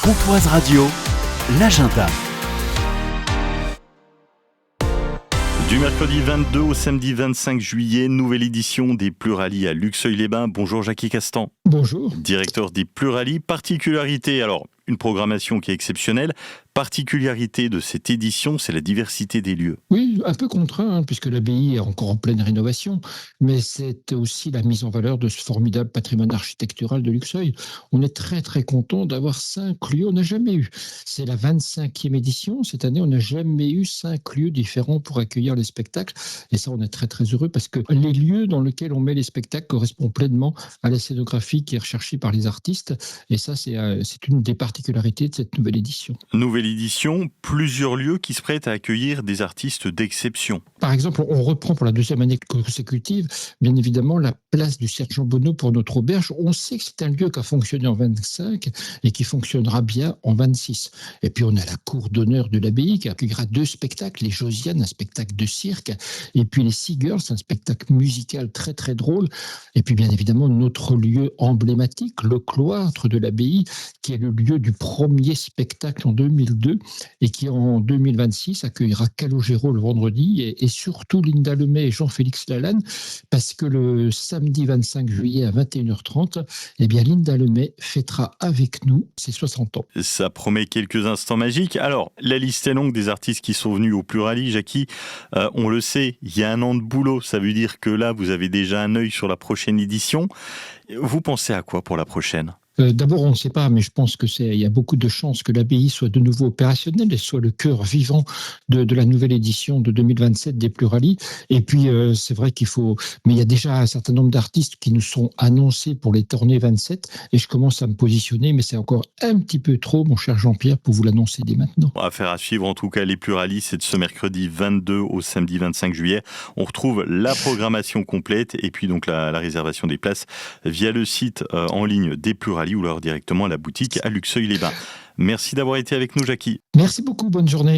Pontoise Radio, l'agenda. Du mercredi 22 au samedi 25 juillet, nouvelle édition des Pluralies à Luxeuil-les-Bains. Bonjour Jackie Castan. Bonjour. Directeur des Pluralies. Particularité, alors une programmation qui est exceptionnelle. Particularité de cette édition, c'est la diversité des lieux. Oui, un peu contraint, puisque l'abbaye est encore en pleine rénovation, mais c'est aussi la mise en valeur de ce formidable patrimoine architectural de Luxeuil. On est très très content d'avoir 5 lieux, on n'a jamais eu. C'est la 25e édition, cette année on n'a jamais eu 5 lieux différents pour accueillir les spectacles, et ça on est très très heureux, parce que les lieux dans lesquels on met les spectacles correspondent pleinement à la scénographie qui est recherchée par les artistes, et ça c'est une des particularités de cette nouvelle édition. Nouvelle édition, plusieurs lieux qui se prêtent à accueillir des artistes d'exception. Par exemple, on reprend pour la 2e année consécutive, bien évidemment, la place du Sergent Bonneau pour notre auberge. On sait que c'est un lieu qui a fonctionné en 25 et qui fonctionnera bien en 26. Et puis, on a la cour d'honneur de l'abbaye qui accueillera 2 spectacles, les Josiane, un spectacle de cirque, et puis les Seagirls, un spectacle musical très, très drôle. Et puis, bien évidemment, notre lieu emblématique, le cloître de l'abbaye, qui est le lieu du premier spectacle en 2002 et qui, en 2026, accueillera Calogero le vendredi et surtout Linda Lemay et Jean-Félix Lalanne, parce que le samedi 25 juillet à 21h30, eh bien Linda Lemay fêtera avec nous ses 60 ans. Ça promet quelques instants magiques. Alors, la liste est longue des artistes qui sont venus au Pluralies. Jackie, on le sait, il y a un an de boulot. Ça veut dire que là, vous avez déjà un œil sur la prochaine édition. Vous pensez à quoi pour la prochaine ? D'abord, on ne sait pas, mais je pense qu'il y a beaucoup de chances que l'abbaye soit de nouveau opérationnelle et soit le cœur vivant de la nouvelle édition de 2027 des Pluralies. Et puis, c'est vrai mais il y a déjà un certain nombre d'artistes qui nous sont annoncés pour les tournées 27 et je commence à me positionner, mais c'est encore un petit peu trop, mon cher Jean-Pierre, pour vous l'annoncer dès maintenant. Affaire à suivre, en tout cas, les Pluralies, c'est de ce mercredi 22 au samedi 25 juillet. On retrouve la programmation complète et puis donc la réservation des places via le site en ligne des Pluralies ou alors directement à la boutique à Luxeuil-les-Bains. Merci d'avoir été avec nous, Jackie. Merci beaucoup, bonne journée.